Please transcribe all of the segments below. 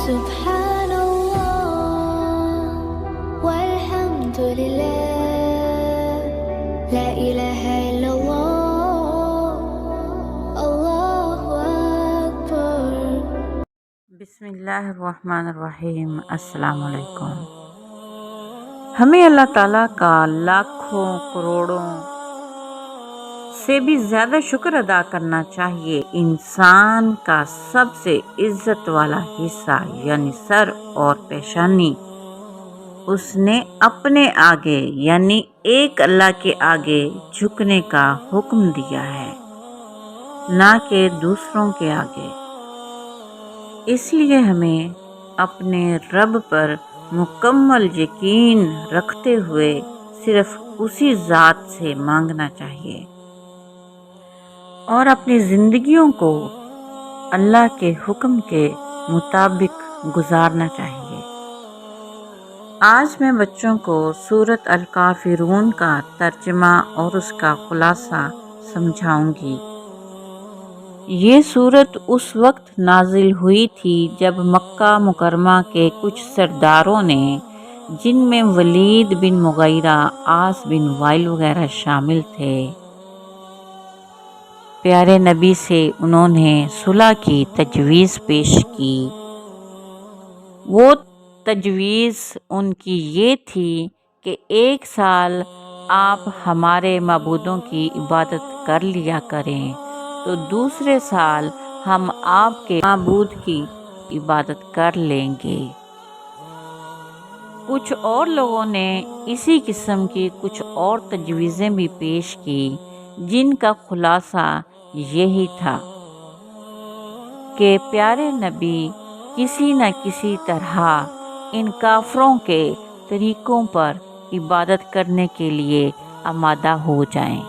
سبحان الله والحمد لله لا إله إلا الله الله أكبر. بسم اللہ الرحمن الرحیم. السلام علیکم. ہمیں اللہ تعالیٰ کا لاکھوں کروڑوں سے بھی زیادہ شکر ادا کرنا چاہیے. انسان کا سب سے عزت والا حصہ یعنی سر اور پیشانی اس نے اپنے آگے یعنی ایک اللہ کے آگے جھکنے کا حکم دیا ہے، نہ کہ دوسروں کے آگے. اس لیے ہمیں اپنے رب پر مکمل یقین رکھتے ہوئے صرف اسی ذات سے مانگنا چاہیے اور اپنی زندگیوں کو اللہ کے حکم کے مطابق گزارنا چاہیے. آج میں بچوں کو سورۃ الکافرون کا ترجمہ اور اس کا خلاصہ سمجھاؤں گی. یہ سورت اس وقت نازل ہوئی تھی جب مکہ مکرمہ کے کچھ سرداروں نے، جن میں ولید بن مغیرہ، عاص بن وائل وغیرہ شامل تھے، پیارے نبی سے انہوں نے صلح کی تجویز پیش کی. وہ تجویز ان کی یہ تھی کہ 1 سال آپ ہمارے معبودوں کی عبادت کر لیا کریں تو دوسرے سال ہم آپ کے معبود کی عبادت کر لیں گے. کچھ اور لوگوں نے اسی قسم کی کچھ اور تجویزیں بھی پیش کی، جن کا خلاصہ یہی تھا کہ پیارے نبی کسی نہ کسی طرح ان کافروں کے طریقوں پر عبادت کرنے کے لیے آمادہ ہو جائیں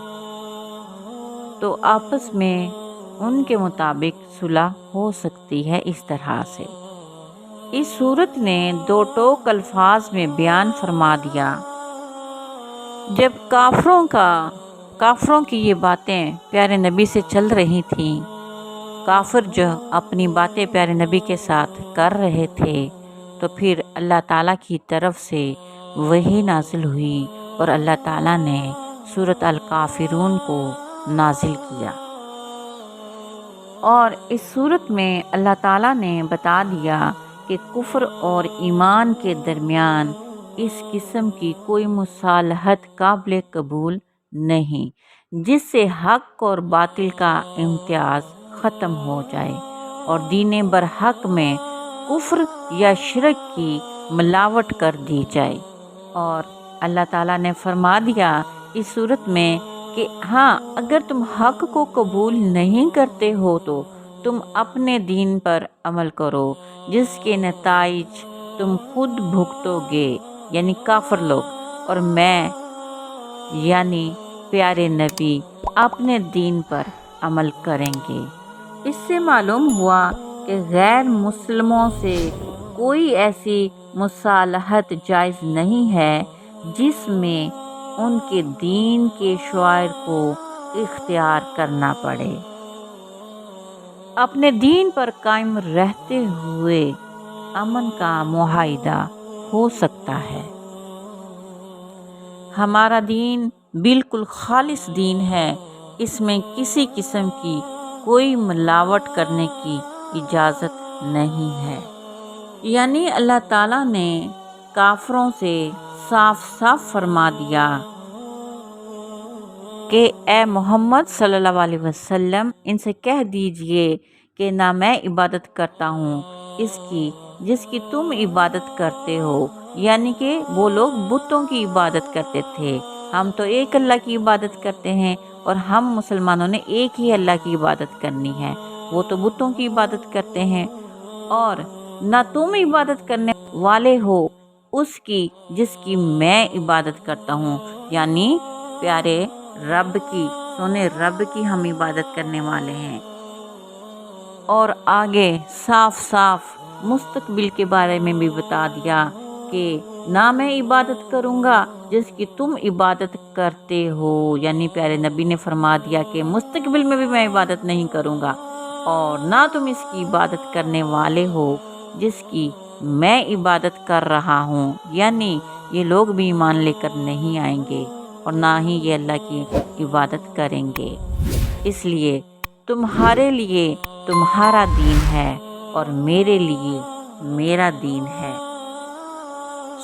تو آپس میں ان کے مطابق صلح ہو سکتی ہے. اس طرح سے اس صورت نے 2 ٹوک الفاظ میں بیان فرما دیا. جب کافروں کی یہ باتیں پیارے نبی سے چل رہی تھیں، کافر جو اپنی باتیں پیارے نبی کے ساتھ کر رہے تھے، تو پھر اللہ تعالیٰ کی طرف سے وحی نازل ہوئی اور اللہ تعالیٰ نے سورۃ الکافرون کو نازل کیا. اور اس صورت میں اللہ تعالیٰ نے بتا دیا کہ کفر اور ایمان کے درمیان اس قسم کی کوئی مصالحت قابل قبول نہیں جس سے حق اور باطل کا امتیاز ختم ہو جائے اور دین برحق میں کفر یا شرک کی ملاوٹ کر دی جائے. اور اللہ تعالیٰ نے فرما دیا اس صورت میں کہ ہاں، اگر تم حق کو قبول نہیں کرتے ہو تو تم اپنے دین پر عمل کرو جس کے نتائج تم خود بھگتو گے، یعنی کافر لوگ، اور میں یعنی پیارے نبی اپنے دین پر عمل کریں گے. اس سے معلوم ہوا کہ غیر مسلموں سے کوئی ایسی مصالحت جائز نہیں ہے جس میں ان کے دین کے شعائر کو اختیار کرنا پڑے. اپنے دین پر قائم رہتے ہوئے امن کا معاہدہ ہو سکتا ہے. ہمارا دین بالکل خالص دین ہے، اس میں کسی قسم کی کوئی ملاوٹ کرنے کی اجازت نہیں ہے. یعنی اللہ تعالیٰ نے کافروں سے صاف صاف فرما دیا کہ اے محمد صلی اللہ علیہ وسلم ان سے کہہ دیجئے کہ نہ میں عبادت کرتا ہوں اس کی جس کی تم عبادت کرتے ہو. یعنی کہ وہ لوگ بتوں کی عبادت کرتے تھے، ہم تو ایک اللہ کی عبادت کرتے ہیں اور ہم مسلمانوں نے ایک ہی اللہ کی عبادت کرنی ہے. وہ تو بتوں کی عبادت کرتے ہیں. اور نہ تم عبادت کرنے والے ہو اس کی جس کی میں عبادت کرتا ہوں، یعنی پیارے رب کی، سونے رب کی ہم عبادت کرنے والے ہیں. اور آگے صاف صاف مستقبل کے بارے میں بھی بتا دیا کہ نہ میں عبادت کروں گا جس کی تم عبادت کرتے ہو، یعنی پیارے نبی نے فرما دیا کہ مستقبل میں بھی میں عبادت نہیں کروں گا، اور نہ تم اس کی عبادت کرنے والے ہو جس کی میں عبادت کر رہا ہوں، یعنی یہ لوگ بھی ایمان لے کر نہیں آئیں گے اور نہ ہی یہ اللہ کی عبادت کریں گے۔ اس لیے تمہارے لیے تمہارا دین ہے اور میرے لیے میرا دین ہے۔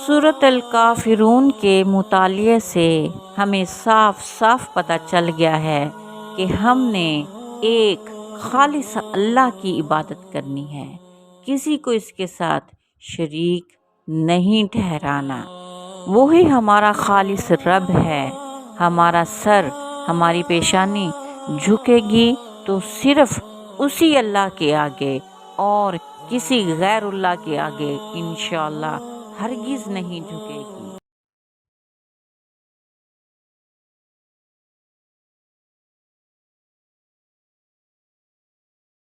سورۃ الکافرون کے مطالعے سے ہمیں صاف صاف پتہ چل گیا ہے کہ ہم نے ایک خالص اللہ کی عبادت کرنی ہے، کسی کو اس کے ساتھ شریک نہیں ٹھہرانا۔ وہی ہمارا خالص رب ہے۔ ہمارا سر، ہماری پیشانی جھکے گی تو صرف اسی اللہ کے آگے، اور کسی غیر اللہ کے آگے انشاءاللہ ہرگز نہیں جھکے گی۔